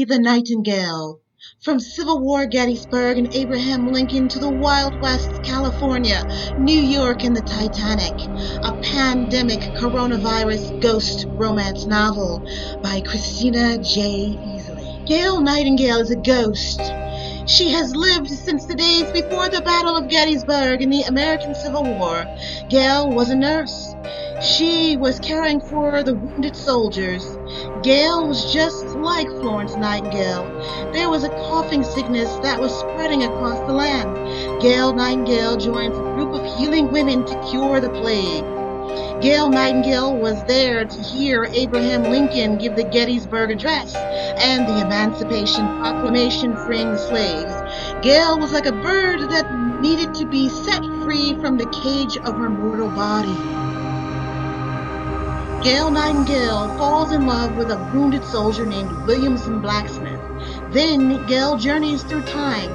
Easley the Nightingale. From Civil War Gettysburg and Abraham Lincoln to the Wild West, California, New York, and the Titanic. A pandemic coronavirus ghost romance novel by Christina J. Easley. Gail Nightingale is a ghost. She has lived since the days before the Battle of Gettysburg in the American Civil War. Gail was a nurse. She was caring for the wounded soldiers. Gail was just like Florence Nightingale. There was a coughing sickness that was spreading across the land. Gail Nightingale joins a group of healing women to cure the plague. Gail Nightingale was there to hear Abraham Lincoln give the Gettysburg Address and the Emancipation Proclamation freeing the slaves. Gail was like a bird that needed to be set free from the cage of her mortal body. Gail Nightingale falls in love with a wounded soldier named Williamson Blacksmith. Then Gail journeys through time.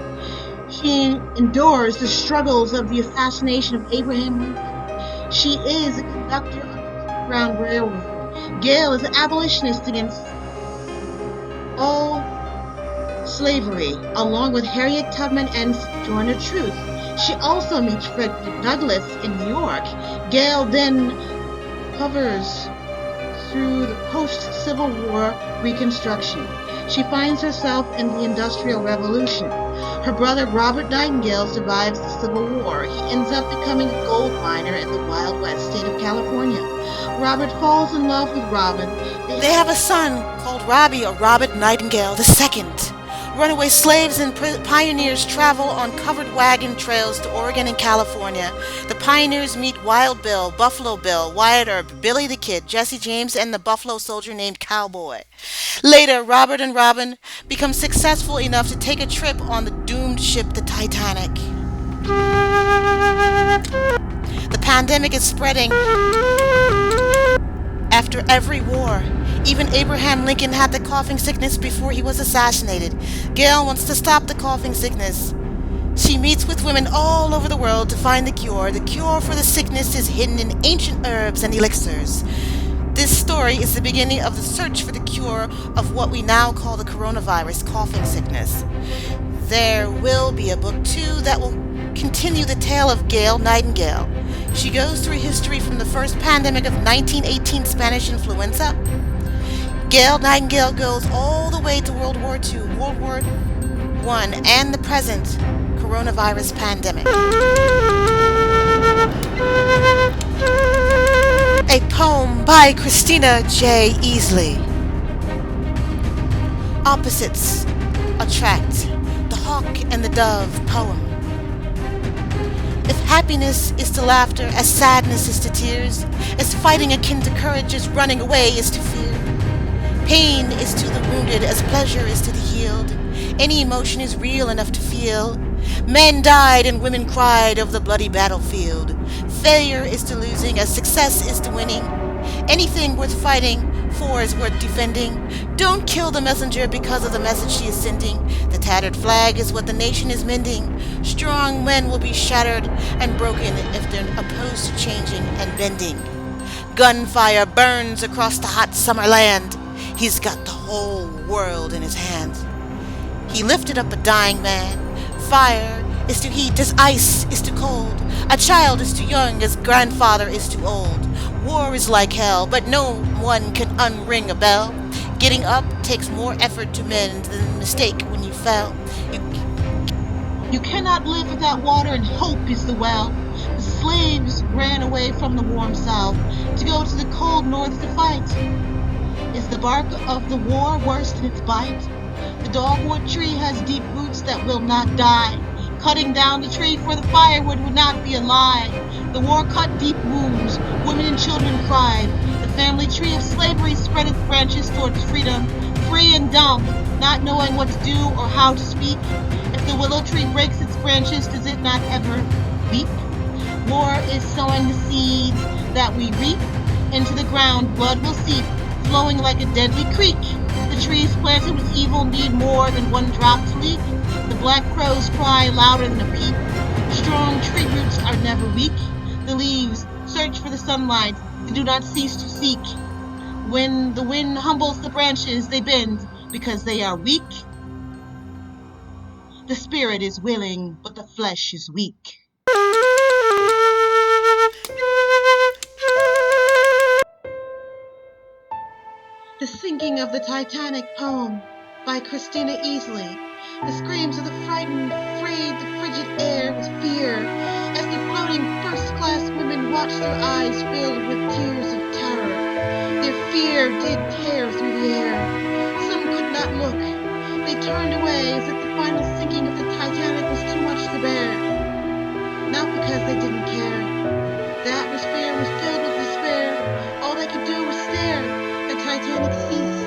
She endures the struggles of the assassination of Abraham Lincoln. She is a conductor of the Underground Railroad. Gail is an abolitionist against all slavery, along with Harriet, Tubman, and Sojourner Truth. She also meets Frederick Douglass in New York. Gail then hovers through the post-Civil War Reconstruction. She finds herself in the Industrial Revolution. Her brother Robert Nightingale survives the Civil War. He ends up becoming a gold miner in the Wild West state of California. Robert falls in love with Robin. They have a son called Robbie, or Robert Nightingale II. Runaway slaves and pioneers travel on covered wagon trails to Oregon and California. The pioneers meet Wild Bill, Buffalo Bill, Wyatt Earp, Billy the Kid, Jesse James, and the Buffalo Soldier named Cowboy. Later, Robert and Robin become successful enough to take a trip on the doomed ship, the Titanic. The pandemic is spreading after every war. Even Abraham Lincoln had the coughing sickness before he was assassinated. Gail wants to stop the coughing sickness. She meets with women all over the world to find the cure. The cure for the sickness is hidden in ancient herbs and elixirs. This story is the beginning of the search for the cure of what we now call the coronavirus coughing sickness. There will be a book 2 that will continue the tale of Gail Nightingale. She goes through history from the first pandemic of 1918 Spanish influenza. Gail Nightingale goes all the way to World War II, World War I, and the present coronavirus pandemic. A poem by Christina J. Easley. Opposites attract. The Hawk and the Dove poem. If happiness is to laughter, as sadness is to tears, as fighting akin to courage, as running away is to fear, pain is to the wounded as pleasure is to the healed. Any emotion is real enough to feel. Men died and women cried over the bloody battlefield. Failure is to losing as success is to winning. Anything worth fighting for is worth defending. Don't kill the messenger because of the message she is sending. The tattered flag is what the nation is mending. Strong men will be shattered and broken if they're opposed to changing and bending. Gunfire burns across the hot summer land. He's got the whole world in his hands. He lifted up a dying man. Fire is too heat as ice is too cold. A child is too young as grandfather is too old. War is like hell, but no one can unring a bell. Getting up takes more effort to mend than a mistake when you fell. You cannot live without water, and hope is the well. The slaves ran away from the warm south to go to the cold north to fight. Is the bark of the war worse than its bite? The dogwood tree has deep roots that will not die. Cutting down the tree for the firewood would not be a lie. The war cut deep wounds. Women and children cried. The family tree of slavery spread its branches towards freedom, free and dumb, not knowing what to do or how to speak. If the willow tree breaks its branches, does it not ever weep? War is sowing the seeds that we reap. Into the ground blood will seep, flowing like a deadly creek. The trees planted with evil need more than one drop to leak. The black crows cry louder than a peep. Strong tree roots are never weak. The leaves search for the sunlight. They do not cease to seek. When the wind humbles the branches, they bend. because they are weak. The spirit is willing, but the flesh is weak. The Sinking of the Titanic poem by Christina Easley. The screams of the frightened frayed the frigid air with fear as the floating first-class women watched their eyes filled with tears of terror. Their fear did tear through the air. Some could not look. They turned away as if the final sinking of the Titanic was too much to bear. Not because they didn't care. The atmosphere was filled with despair. All they could do was stare. The Titanic ceased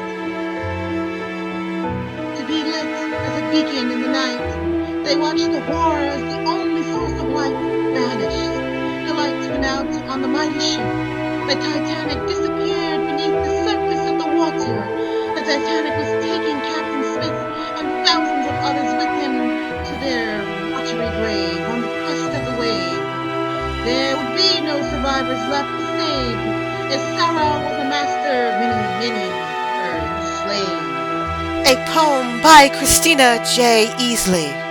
to be lit as a beacon in the night. They watched the horror as the only source of light vanished. The lights went out on the mighty ship. The Titanic disappeared beneath the surface of the water. The Titanic was taking Captain Smith and thousands of others with him to their watery grave on the crest of the wave. There would be no survivors left to save, as sorrow was a master, many were enslaved. A poem by Christina J. Easley.